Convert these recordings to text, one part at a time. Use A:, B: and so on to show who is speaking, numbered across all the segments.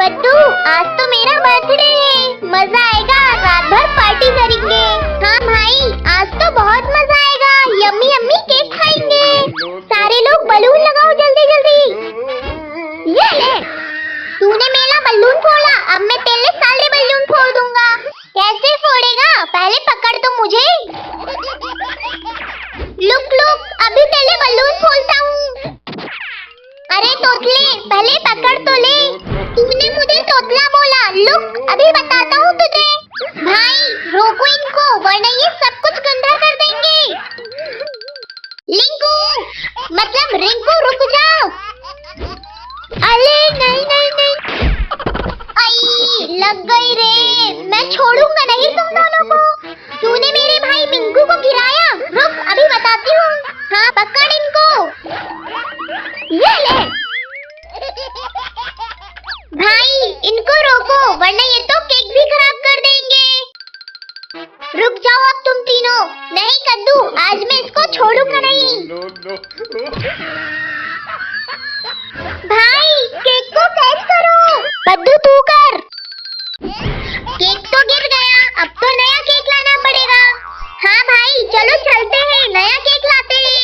A: कद्दू, आज तो मेरा बर्थडे है, मजा आएगा, रात भर पार्टी करेंगे। हाँ भाई, आज तो बहुत मजा आएगा, यम्मी यम्मी केक खाएंगे। सारे लोग बलून लगाओ जल्दी जल्दी। ये ले, तूने मेरा बलून फोड़ा, अब मैं तेरे सारे बलून फोड़ दूंगा। कैसे फोड़ेगा, पहले पकड़ तो मुझे। लुक लुक, अभी तेरे बलून फोड़ता हूँ। अरे तोतले, पहले पकड़ तो ले। तूने मुझे तोतला बोला। लुक, अभी बताता हूँ तुझे। भाई रोको इनको, वरना ये सब कुछ गंदा कर देंगे। लिंकू, मतलब रिंकू, रुक जाओ। अरे नहीं नहीं नहीं, आई लग गई रे, मैं छोड़ूंगा नहीं तुम दोनों को। तूने मेरे भाई मिंकू को गिराया। रुक, अभी बताती हूँ। हाँ पकड़ इनको। ये ले भाई, इनको रोको, वरना ये तो केक भी खराब कर देंगे। रुक जाओ अब तुम तीनों। नहीं कद्दू, आज मैं इसको छोड़ूंगा नहीं। भाई केक को कैच करो। कद्दू तू कर। केक तो गिर गया, अब तो नया केक लाना पड़ेगा। हाँ भाई चलो चलते हैं, नया केक लाते हैं।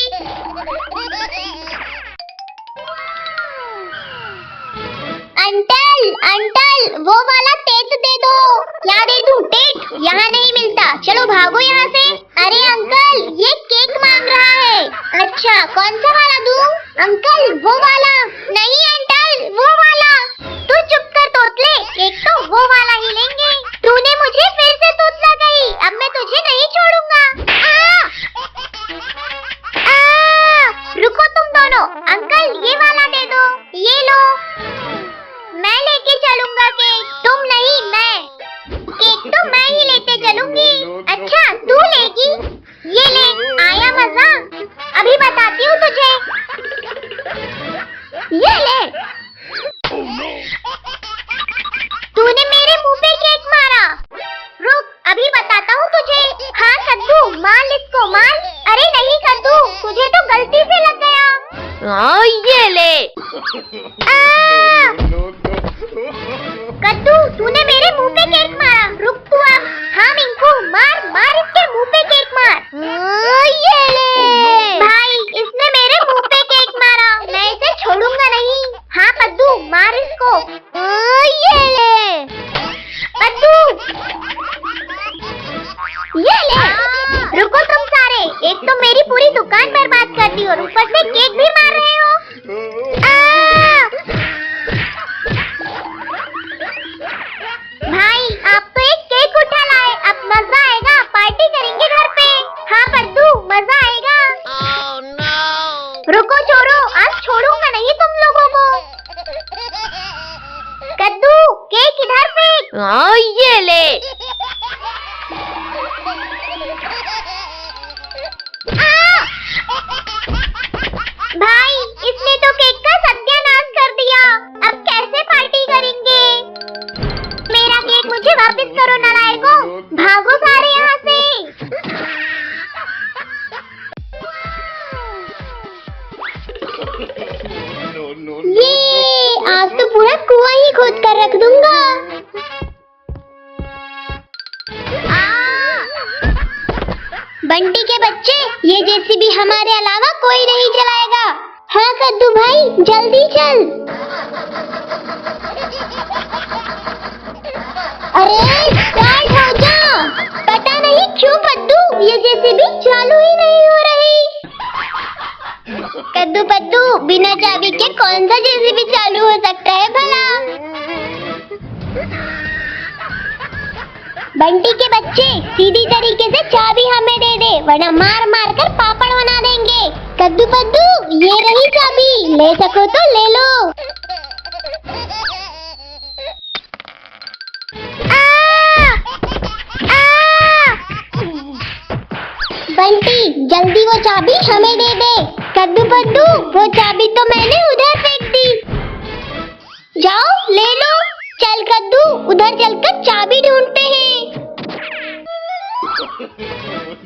A: अंकल अंकल, वो वाला टेट दे दो। क्या दे दूं? टेट यहाँ नहीं मिलता, चलो भागो यहाँ से। अरे अंकल, ये केक मांग रहा है। अच्छा, कौन सा वाला दूं? अंकल वो वाला। नहीं अंकल, वो वाला। तू चुप कर तोतले, केक तो वो वाला ही लेंगे। तूने मुझे फिर से तोतला गई, अब मैं तुझे नहीं छोड़ूंगा। रुको तुम दोनों। अंकल ये वाला दे दो। ये लो, मैं लेके चलूंगा केक, तुम नहीं मैं। केक तो मैं ही लेते चलूंगी। अच्छा तू लेगी? ये ले, आया मजा? अभी बताती हूँ तुझे। ये ले। तूने मेरे मुंह पे केक मारा। रुक, अभी बताता हूँ तुझे। हाँ कद्दू, मार इसको मार। अरे नहीं कद्दू, तुझे तो गलती से लग गया।
B: ये ले।
A: कद्दू, तूने मेरे मुंह पे केक मारा। रुक तू अब। हाँ मिंकू, मार मार इसके मुंह पे केक मार। ये ले। भाई इसने मेरे मुंह पे केक मारा, मैं इसे छोड़ूंगा नहीं। हाँ कद्दू, मार इसको। ये ले। कद्दू, ये ले। रुको तुम सारे, एक तो मेरी पूरी दुकान बर्बाद कर दी और ऊपर से केक भी मार रहे हो। भाई आप तो एक केक उठा लाए, अब मजा आएगा, पार्टी करेंगे घर पे। हाँ कद्दू, मजा आएगा।
B: Oh, no.
A: रुको छोड़ो, आज छोड़ूंगा नहीं तुम लोगों को। कद्दू, केक इधर फेंक।
B: ये ले।
A: भाई इसने तो केक का सत्यानाश कर दिया, अब कैसे पार्टी करेंगे? मेरा केक मुझे वापस करो नालायकों, भागो सारे यहाँ से। ये आज तो पूरा कुआं ही खोद कर रख दूंगा। बंटी के बच्चे, ये जेसीबी हमारे अलावा कोई नहीं चलाएगा। हाँ कद्दू भाई, जल्दी चल। अरे स्टार्ट हो जा। पता नहीं क्यों कद्दू, ये जेसीबी चालू ही नहीं हो रही। कद्दू पद्दू, बिना चाबी के कौन सा जेसीबी चालू हो सकता है भला? बंटी के बच्चे, सीधी तरीके से चाबी हमें दे दे, वरना मार मार कर पापड़ बना देंगे। कद्दू पद्दू, ये रही चाबी, ले सको तो ले लो। बंटी जल्दी वो चाबी हमें दे दे। कद्दू पद्दू, वो चाबी तो मैंने उधर फेंक दी। जाओ ले लो। चल कद्दू, उधर चलकर चाबी ढूंढते हैं।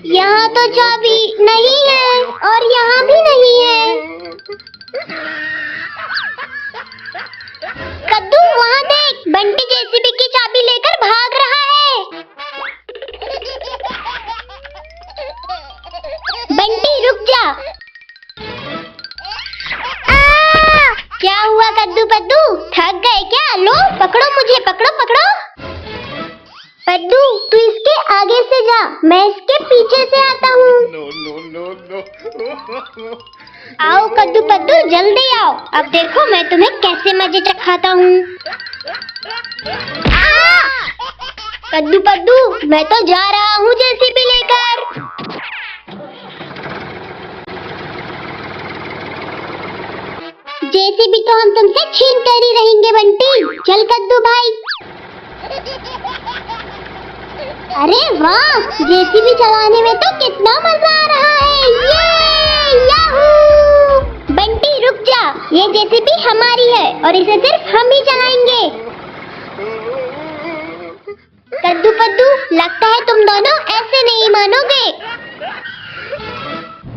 A: यहाँ तो चाबी नहीं है और यहाँ भी नहीं है। कद्दू वहाँ देख, बंटी जेसीबी की चाबी लेकर भाग रहा है। बंटी रुक जा। क्या हुआ कद्दू पद्दू, थक गए क्या? लो पकड़ो मुझे, पकड़ो पकड़ो। पद्दू तू इसके आगे से जा, मैं इसके पीछे से आता हूँ। आओ कद्दू पद्दू जल्दी आओ, अब देखो मैं तुम्हें कैसे मजे चखाता हूँ। कद्दू पद्दू मैं तो जा रहा हूँ जेसीबी लेकर। जेसीबी तो हम तुमसे छीन कर ही रहेंगे बंटी। चल कद्दू भाई। अरे वाह, जेसीबी चलाने में तो कितना मजा आ रहा है। ये याहू! बंटी रुक जा, ये जेसीबी हमारी है और इसे सिर्फ हम ही चलाएंगे। कद्दू पद्दू लगता है तुम दोनों ऐसे नहीं मानोगे।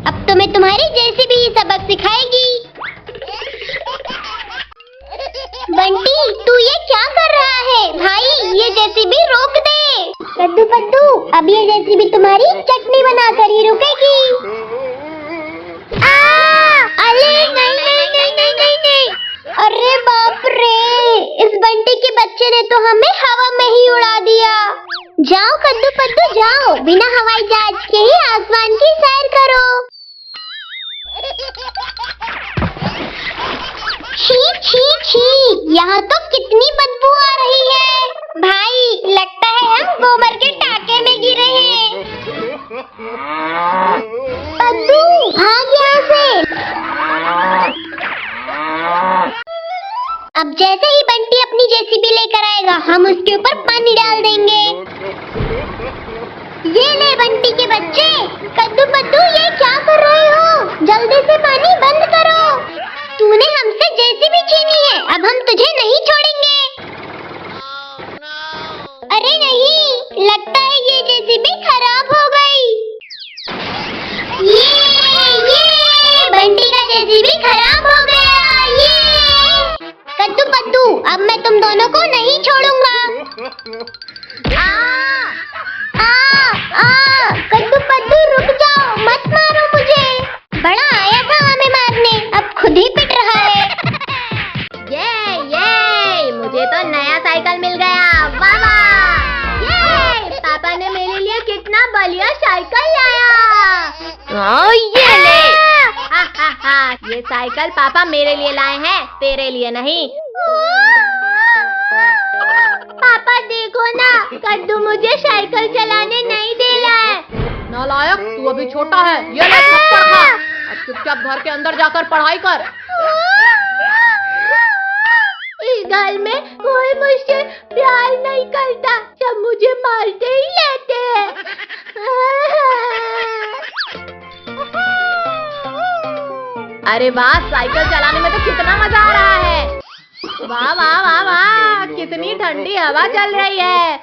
A: अब तुम्हें तुम्हारी जेसीबी ही सबक सिखाएगी। बंटी तू ये क्या कर रहा है? भाई ये जेसीबी रोक दे। कद्दू पद्दू अब ये जेसीबी तुम्हारी चटनी बनाकर ही रुकेगी। अरे नहीं नहीं नहीं नहीं नहीं नहीं। अरे बाप रे, इस बंटी के बच्चे ने तो हमें हवा में ही उड़ा दिया। जाओ कद्दू पद्दू जाओ, बिना हवाई जहाज के ही आसमान की सैर करो। छी छी छी, यहाँ तो कितनी बदबू आ रही है। भाई लगता है हम गोबर के टाके में गिरे हैं। पद्दू भाग यहाँ से। अब जैसे ही बंटी अपनी जेसीबी लेकर आएगा हम उसके ऊपर पानी डाल देंगे। ये ले बंटी के बच्चे। कद्दू पद्दू ये क्या कर रहे हो? जल्दी से पानी बंद करो। तूने हमसे जेसीबी छीनी है, अब हम तुझे नहीं छोड़ेंगे। अरे नहीं, लगता है ये जेसीबी खराब हो गई। ये बंटी का जेसीबी खराब हो गया। ये कद्दू पद्दू अब मैं तुम दोनों को नहीं छोड़ूंगा। कद्दू पद्दू रुक जाओ, मत मारो मुझे। बड़ा आया था हमें मारने, अब खुद ही पिट रहा है। ये मुझे तो नया साइकिल मिल गया। वाह वाह! ये पापा ने मेरे लिए कितना बढ़िया साइकिल लाया।
B: ये ले।
A: ये साइकिल पापा मेरे लिए लाए हैं, तेरे लिए नहीं। पापा देखो ना, कद्दू मुझे साइकिल चलाने नहीं दे रहा है।
B: नालायक, तू अभी छोटा है। ये ले थप्पड़ खा। अब चुपचाप घर के अंदर जाकर पढ़ाई कर।
A: इस घर में कोई मुझसे प्यार नहीं करता, सब मुझे मारते ही लेते हैं।
B: अरे वाह, साइकिल चलाने में तो कितना मजा आ रहा है। वाह वाह वाह वाह, कितनी ठंडी हवा चल रही है।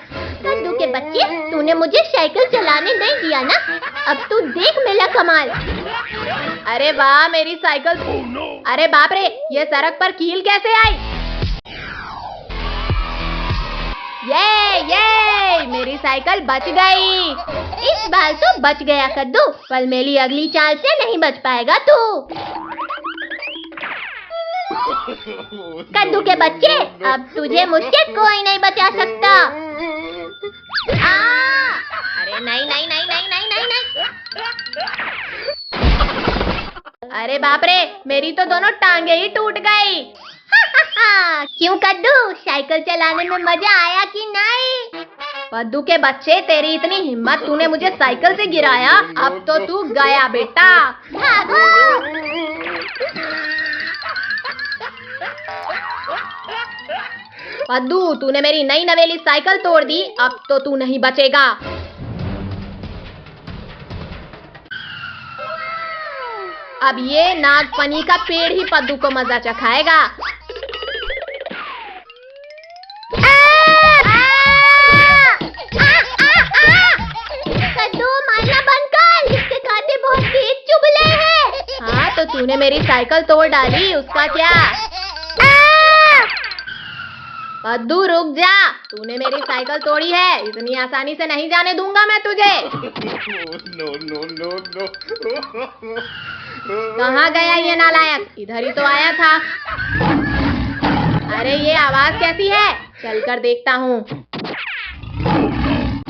A: कद्दू के बच्चे, तूने मुझे साइकिल चलाने नहीं दिया ना, अब तू देख मेरा कमाल।
B: अरे वाह मेरी साइकिल। अरे बाप रे, ये सड़क पर कील कैसे आई? ये मेरी साइकिल बच गई।
A: इस बार तो बच गया कद्दू, पर मेरी अगली चाल से नहीं बच पाएगा तू। कद्दू के बच्चे, अब तुझे मुझसे कोई नहीं बचा सकता। अरे नहीं नहीं नहीं नहीं नहीं नहीं नहीं।
B: अरे बाप रे, मेरी तो दोनों टांगे ही टूट गई।
A: क्यों कद्दू, साइकिल चलाने में मजा आया कि नहीं?
B: पद्दू के बच्चे, तेरी इतनी हिम्मत, तूने मुझे साइकिल से गिराया, अब तो तू गया बेटा।
A: भागो।
B: पद्दू, तूने मेरी नई नवेली साइकिल तोड़ दी, अब तो तू नहीं बचेगा। अब ये नागफनी का पेड़ ही पद्दू को मजा चखाएगा।
A: कद्दू मारना बंद कर, इसके कांटे बहुत तेज चुभले हैं।
B: हाँ तो तूने मेरी साइकिल तोड़ डाली, उसका क्या? पद्दू रुक जा, तूने मेरी साइकिल तोड़ी है, इतनी आसानी से नहीं जाने दूंगा मैं तुझे। कहाँ गया ये नालायक? इधर ही तो आया था। अरे ये आवाज कैसी है? चलकर देखता हूँ।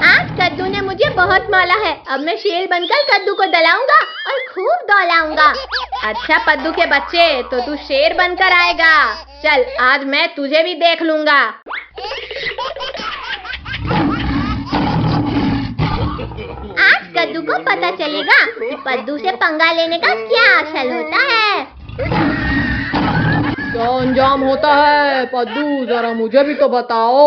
B: आज कद्दू ने मुझे बहुत माला है, अब मैं शेर बनकर कद्दू को दलाऊंगा और खूब दौलाऊंगा। अच्छा पद्दू के बच्चे, तो तू शेर बनकर आएगा। चल आज मैं तुझे भी देख लूंगा।
A: आज कद्दू को पता चलेगा पद्दू से पंगा लेने का क्या असल होता है।
B: क्या अंजाम होता है पद्दू, जरा मुझे भी तो बताओ।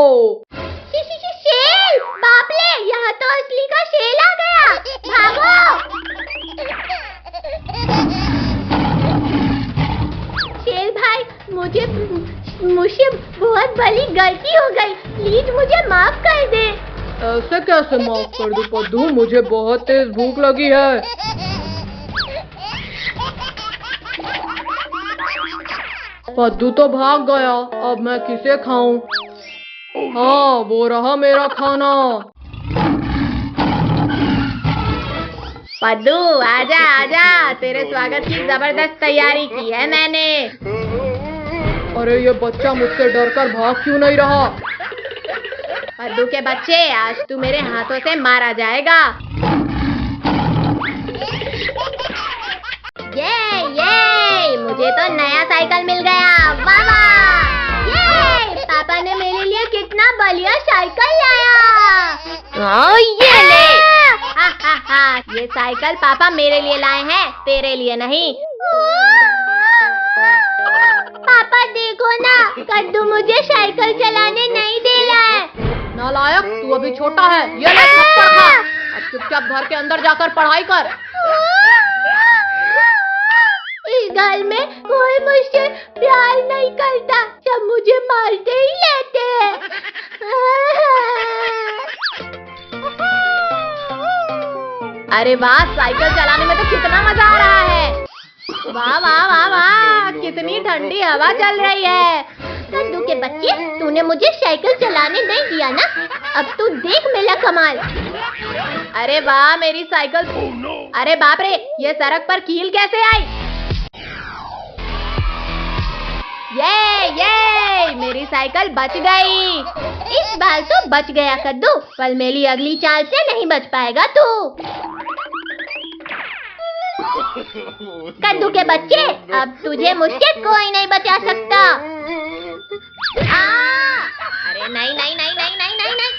A: शेर! बाप रे, यहाँ तो असली का शेर आ गया, भागो! शेर भाई, मुझे बहुत बड़ी गलती हो गई, प्लीज मुझे माफ कर दे।
B: ऐसे कैसे माफ कर दूं पद्दू, मुझे बहुत तेज भूख लगी है। पद्दू तो भाग गया, अब मैं किसे खाऊं? हाँ वो रहा मेरा खाना। पद्दू आजा आजा, तेरे स्वागत की जबरदस्त तैयारी की है मैंने। अरे ये बच्चा मुझसे डरकर भाग क्यों नहीं रहा? पद्दू के बच्चे, आज तू मेरे हाथों से मारा जाएगा।
A: ये मुझे तो नया साइकिल मिल गया, वाह वाह! ये पापा ने मेरे लिए कितना बढ़िया साइकिल लाया।
B: ये ले। ये साइकिल पापा मेरे लिए लाए हैं, तेरे लिए नहीं।
A: पापा देखो ना, कद्दू मुझे साइकिल चलाने नहीं दे रहा है।
B: नालायक, तू अभी छोटा है, ये ले थप्पड़ खा। अब चुपचाप घर के अंदर जाकर पढ़ाई कर।
A: इस घर में कोई मुझसे प्यार नहीं करता, सब मुझे मारते ही लेते हैं।
B: अरे वाह, साइकिल चलाने में तो कितना मजा आ रहा है। वाह वाह वाह वाह, कितनी ठंडी हवा चल रही है।
A: कद्दू के बच्चे, तूने मुझे साइकिल चलाने नहीं दिया ना, अब तू देख मेरा कमाल।
B: अरे वाह मेरी साइकिल। अरे बाप रे, ये सड़क पर कील कैसे आई? ये मेरी साइकिल बच गई।
A: इस बार तो बच गया कद्दू, पर मेरी अगली चाल से नहीं बच पाएगा तू। कद्दू के बच्चे, अब तुझे मुझसे कोई नहीं बचा सकता।
B: अरे नहीं नहीं नहीं नहीं नहीं नहीं नहीं।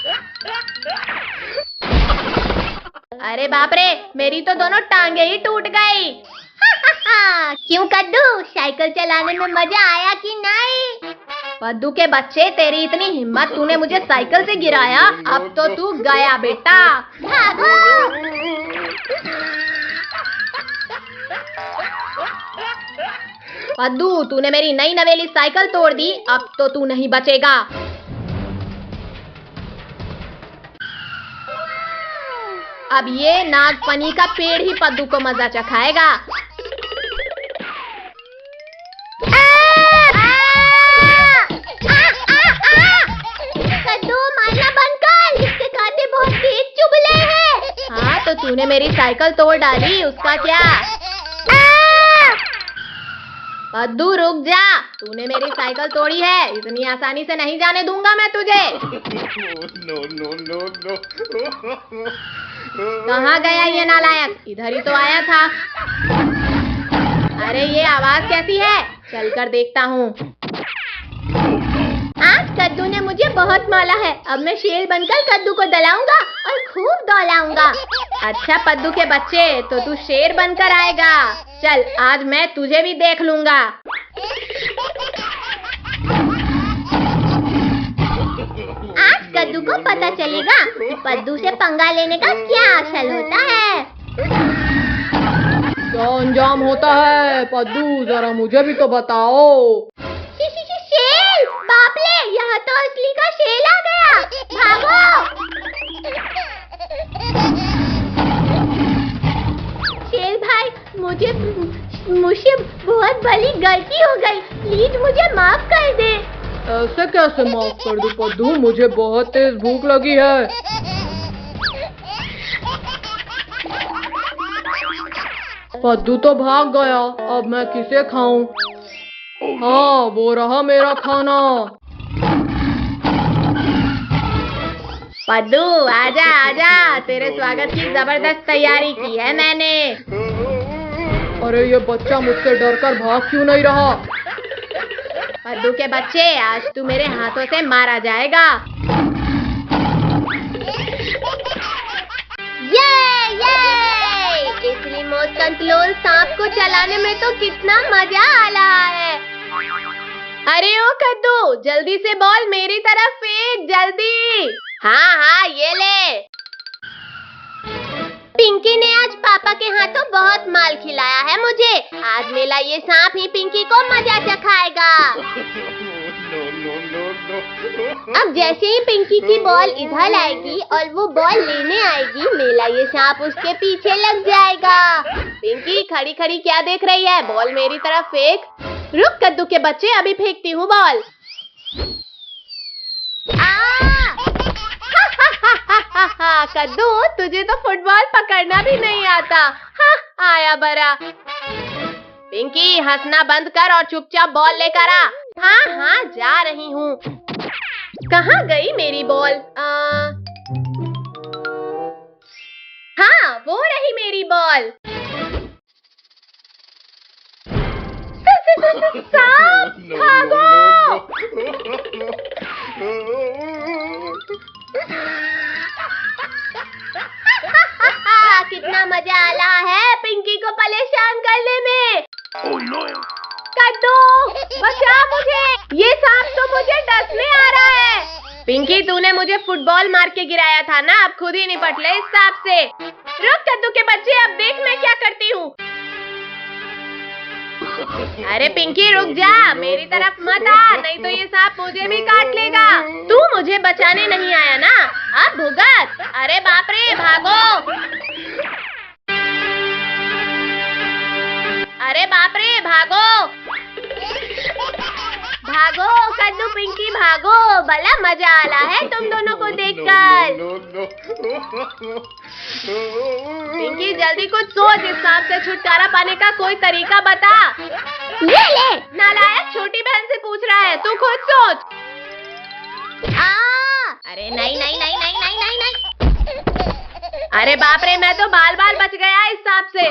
B: अरे बाप रे, मेरी तो दोनों टांगे ही टूट गई।
A: क्यों कद्दू, साइकिल चलाने में मजा आया कि नहीं?
B: पद्दू के बच्चे, तेरी इतनी हिम्मत, तूने मुझे साइकिल से गिराया, अब तो तू गया बेटा।
A: भागो!
B: पद्दू, तूने मेरी नई नवेली साइकिल तोड़ दी, अब तो तू नहीं बचेगा। अब ये नागफनी का पेड़ ही पद्दू को मजा चखाएगा।
A: कद्दू मारना बंद कर, इसके कांटे बहुत तेज चुभले हैं।
B: हाँ तो तूने मेरी साइकिल तोड़ डाली, उसका क्या? पद्दू रुक जा, तूने मेरी साइकिल तोड़ी है, इतनी आसानी से नहीं जाने दूंगा मैं तुझे। कहाँ गया ये नालायक? इधर ही तो आया था। अरे ये आवाज कैसी है? चलकर देखता हूँ।
A: आज कद्दू ने मुझे बहुत माला है, अब मैं शेर बनकर कद्दू को दलाऊंगा और खूब दौलाऊंगा।
B: अच्छा पद्दू के बच्चे, तो तू शेर बनकर आएगा। चल आज मैं तुझे भी देख लूंगा।
A: आज कद्दू को पता चलेगा कि पद्दू से पंगा लेने का क्या असल होता है।
B: क्या अंजाम होता है पद्दू, जरा मुझे भी तो बताओ।
A: शेर! बाप रे, यहाँ तो असली का शेर आ गया, भागो! शेर भाई, मुझसे बहुत बड़ी गलती हो गई, प्लीज मुझे माफ कर दे।
B: ऐसे कैसे माफ कर दूं पद्दू, मुझे बहुत तेज भूख लगी है। पद्दू तो भाग गया, अब मैं किसे खाऊं? हाँ, वो रहा मेरा खाना। पद्दू आजा आजा, तेरे स्वागत की जबरदस्त तैयारी की है मैंने। अरे ये बच्चा मुझसे डरकर भाग क्यों नहीं रहा? पद्दू के बच्चे, आज तू मेरे हाथों से मारा जाएगा।
A: ये इस रिमोट कंट्रोल सांप को चलाने में तो कितना मजा आ रहा है।
B: अरे ओ कद्दू, जल्दी से बॉल मेरी तरफ फेंक, जल्दी।
A: हाँ, ये ले। पिंकी ने आज पापा के हाथों बहुत माल खिलाया है मुझे। आज मेरा ये सांप ही पिंकी को मजा चखाएगा। अब जैसे ही पिंकी की बॉल इधर आएगी और वो बॉल लेने आएगी, मेरा ये सांप उसके पीछे लग जाएगा।
B: पिंकी खड़ी खड़ी क्या देख रही है? बॉल मेरी तरफ फेंक। रुक कद्दू के बच्चे, अभी फेंकती हूँ बॉल। कद्दू, तुझे तो फुटबॉल पकड़ना भी नहीं आता। हाँ, आया बरा। पिंकी हंसना बंद कर और चुपचाप बॉल लेकर आ। हाँ, जा रही हूँ। कहाँ गई मेरी बॉल? हाँ, वो रही मेरी बॉल। सांप, भागो!
A: कितना मजा आ रहा है पिंकी को परेशान करने में।
B: कद्दू, बचा मुझे, ये सांप तो मुझे डसने आ रहा है। पिंकी, तूने मुझे फुटबॉल मार के गिराया था ना, अब खुद ही निपट ले इस सांप से। रुक कद्दू के बच्चे, अब देख मैं क्या करती हूँ। अरे पिंकी रुक जा, मेरी तरफ मत आ, नहीं तो ये सांप मुझे भी काट लेगा। तू मुझे बचाने नहीं आया ना, अब भुगत। अरे बाप रे, भागो! अरे बाप रे, भागो! भागो कद्दू पिंकी, भागो, बड़ा मजा आ रहा है तुम दोनों को देखकर। पिंकी जल्दी कुछ सोच, इस सांप से छुटकारा पाने का कोई तरीका बता।
A: ले।
B: नालायक, छोटी बहन से पूछ रहा है, तू खुद सोच। अरे नहीं। अरे बाप रे, मैं तो बाल बच गया इस सांप से।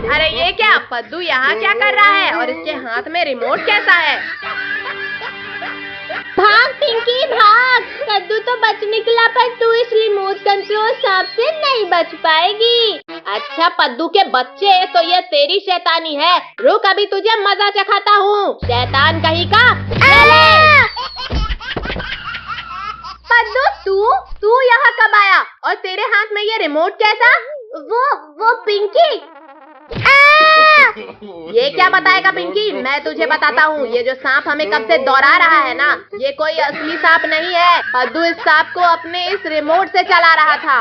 B: अरे ये क्या, पद्दू यहाँ क्या कर रहा है और इसके हाथ में रिमोट कैसा है?
A: भाग पिंकी भाग, कद्दू तो बच निकला पर तू इस रिमोट कंट्रोल सांप से नहीं बच पाएगी।
B: अच्छा पद्दू के बच्चे, तो ये तेरी शैतानी है। रुक, अभी तुझे मजा चखाता हूँ, शैतान कहीं का। पद्दू, तू यहाँ कब आया और तेरे हाथ में ये रिमोट कैसा?
A: वो पिंकी।
B: ये क्या बताएगा पिंकी? मैं तुझे बताता हूँ, ये जो सांप हमें कब से दौड़ा रहा है ना, ये कोई असली सांप नहीं है। पद्दू इस सांप को अपने इस रिमोट से चला रहा था।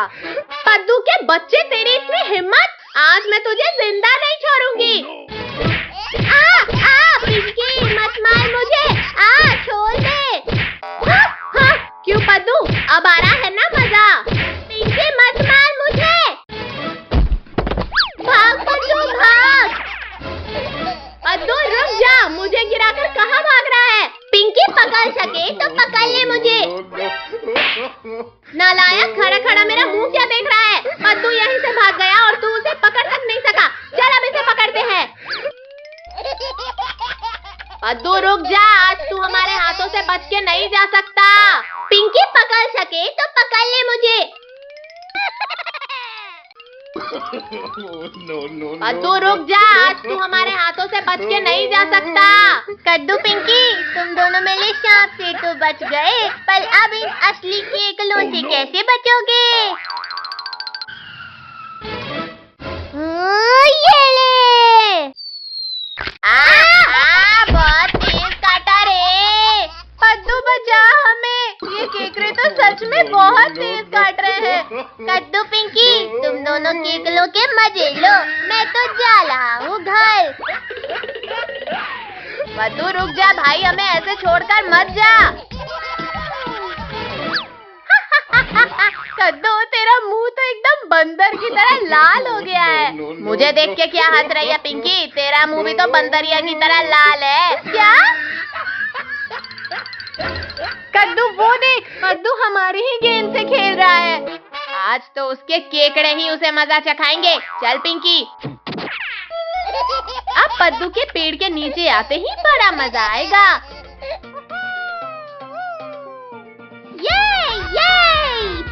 B: पद्दू के बच्चे, तेरी इतनी हिम्मत, आज मैं तुझे जिंदा नहीं छोड़ूंगी।
A: पिंकी मत मार मुझे, छोड़ दे।
B: क्यों पद्दू, अब आ रहा है ना मजा?
A: पिंकी मत मार मुझे, भाग पद्दू भाग।
B: पद्दू रुक जा, मुझे गिराकर कहाँ भाग रहा है?
A: पिंकी पकड़ सके तो पकड़ ले मुझे।
B: नालायक, खड़ा मेरा मुंह क्या देख रहा है? पद्दू यहीं से भाग गया और तू उसे पकड़ तक नहीं सका। चल अब इसे पकड़ते हैं। पद्दू रुक जा, आज तू हमारे हाथों से बच के नहीं जा सकता।
A: पिंकी पकड़ सके तो पकड़ ले मुझे।
B: पद्दू रुक जा, आज तू हमारे हाथों से बच के नहीं जा सकता।
A: कद्दू पिंकी, तुम दोनों मेरे सांप से तो बच गए, पर अब इन असली केकलों से कैसे बचोगे? ये ले। बहुत तेज काटा रे।
B: पद्दू बचा हमें, ये केकड़े तो सच में बहुत तेज काट रहे हैं।
A: कद्दू पिंकी, तुम दोनों केकलों के मजे लो, मैं तो जा रहा हूँ घर।
B: पद्दू रुक जा भाई, हमें ऐसे छोड़कर मत जा। कद्दू तेरा मुंह तो एकदम बंदर की तरह लाल हो गया है। मुझे देख के क्या हंस रही है पिंकी? तेरा मुंह भी तो बंदरिया की तरह लाल है। क्या? कद्दू वो देख, कद्दू हमारी ही गेंद से खेल रहा है। आज तो उसके केकड़े ही उसे मजा चखाएंगे। चल पिंकी। अब पद्दू के पेड़ के नीचे आते ही बड़ा मजा आएगा। ये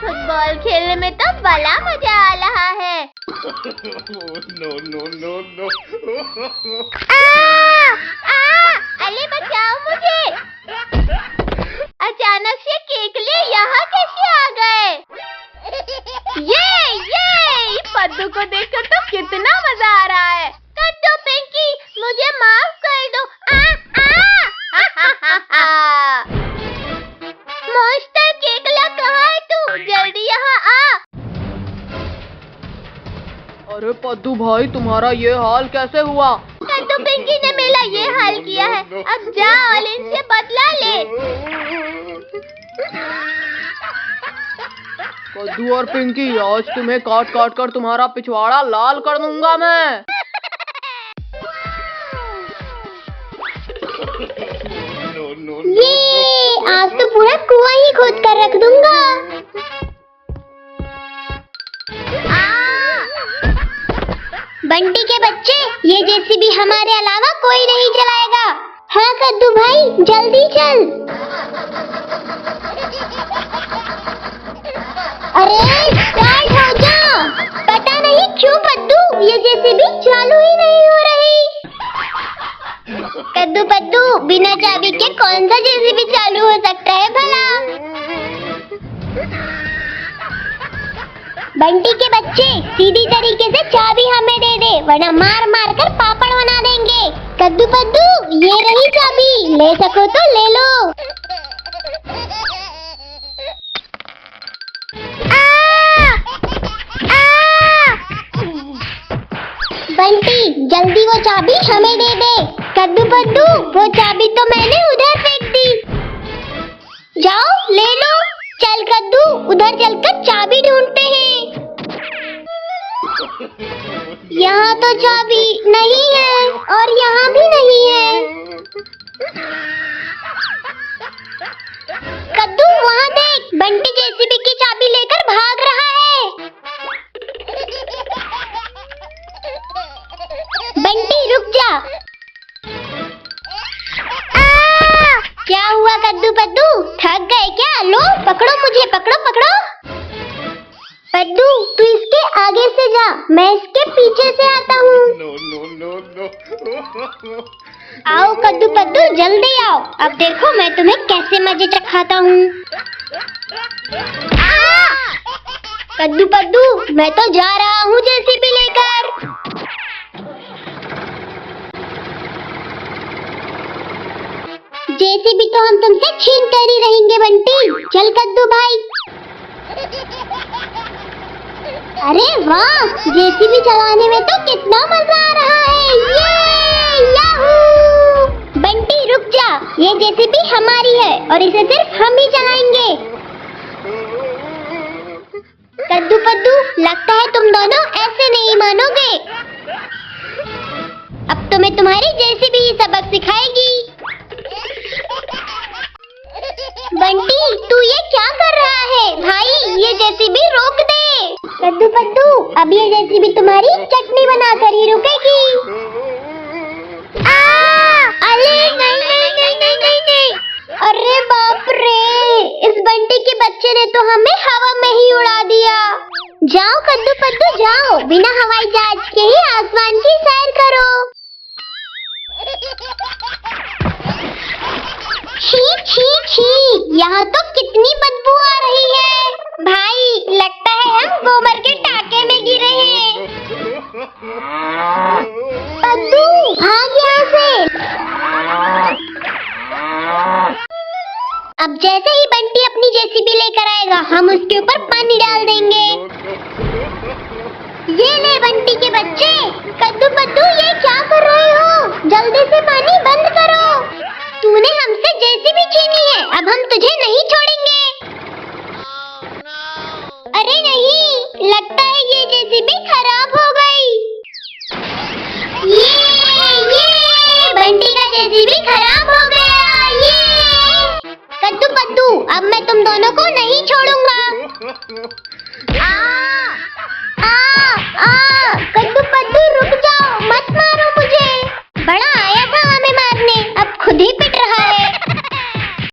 B: फुटबॉल खेलने में तो बड़ा मजा आ रहा है।
C: No.
A: अरे बचाओ मुझे। अचानक से केकले यहाँ कैसे आ गए? ये
B: पद्दू को देखकर तो कितना मजा आ रहा है।
A: कद्दू पिंकी मुझे माफ कर दो। मॉन्स्टर केकला कहाँ है तू? जल्दी यहाँ आ।
B: अरे पद्दू भाई, तुम्हारा ये हाल कैसे हुआ?
A: कद्दू पिंकी ने मेरा ये हाल किया है। अब जा और इनसे बदला ले।
B: कद्दू और पिंकी, आज तुम्हें काट काट कर तुम्हारा पिछवाड़ा लाल कर दूंगा मैं।
A: ये आज तो पूरा कुआं ही खोद कर रख दूंगा। बंटी के बच्चे, ये जेसीबी हमारे अलावा कोई नहीं चलाएगा। हाँ कद्दू भाई, जल्दी चल। अरे स्टार्ट हो जा। पता नहीं क्यों पद्दू, ये जेसीबी चालू ही नहीं हो रही। कद्दू बिना चाबी के कौन सा जेसीबी चालू हो सकता है भला? बंटी के बच्चे, सीधी तरीके से चाबी हमें दे दे, वरना मार मार कर पापड़ बना देंगे। कद्दू ये रही चाबी, ले सको तो ले लो। बंटी जल्दी वो चाबी हमें दे दे। कद्दू वो चाबी तो मैंने उधर फेंक दी। जाओ ले लो। चल कद्दू, उधर चलकर चाबी ढूंढते हैं। यहाँ तो चाबी नहीं है और यहाँ भी नहीं है। कद्दू वहाँ देख, बंटी जेसीबी की चाबी लेकर भाग रहा है। बंटी रुक जा। क्या हुआ कद्दू थक गए क्या? लो पकड़ो मुझे, पकड़ो। पद्दू तू इसके आगे से जा, मैं इसके पीछे से आता हूँ।
C: No.
A: आओ कद्दू जल्दी आओ। अब देखो मैं तुम्हें कैसे मजे चखाता हूँ। कद्दू मैं तो जा रहा हूँ जेसीबी लेकर। जेसीबी तो हम तुमसे छीन कर ही रहेंगे बंटी। चल कद्दू भाई। अरे वाह, जेसीबी चलाने में तो कितना मजा आ रहा है। ये याहू! बंटी रुक जा, ये जेसीबी हमारी है और इसे सिर्फ हम ही चलाएंगे। कद्दू लगता है तुम दोनों ऐसे नहीं मानोगे। अब तुम्हें तुम्हारी जेसीबी ही सबक सिखाएगी। बंटी तू ये क्या कर रहा है? भाई ये जेसीबी रोक दे। कद्दू अब ये जेसीबी तुम्हारी चटनी बनाकर ही रुकेगी। अरे नहीं। अरे बाप रे, इस बंटी के बच्चे ने तो हमें हवा में ही उड़ा दिया। जाओ कद्दू जाओ, बिना हवाई जहाज के ही आसमान की सैर करो। छी, यहाँ तो कितनी बदबू आ रही है। भाई लगता है हम गोबर के टाके में गिरे हैं। कद्दू भाग यहाँ से। अब जैसे ही बंटी अपनी जेसीबी लेकर आएगा, हम उसके ऊपर पानी डाल देंगे। ये ले बंटी के बच्चे। कद्दू पद्दू ये क्या कर रहे हो? जल्दी से पानी बंद करो। तूने हमसे जेसीबी छीनी है, अब हम तुझे नहीं छोड़ेंगे। अरे नहीं, लगता है ये जेसीबी खराब हो गई। ये बंटी का जेसीबी खराब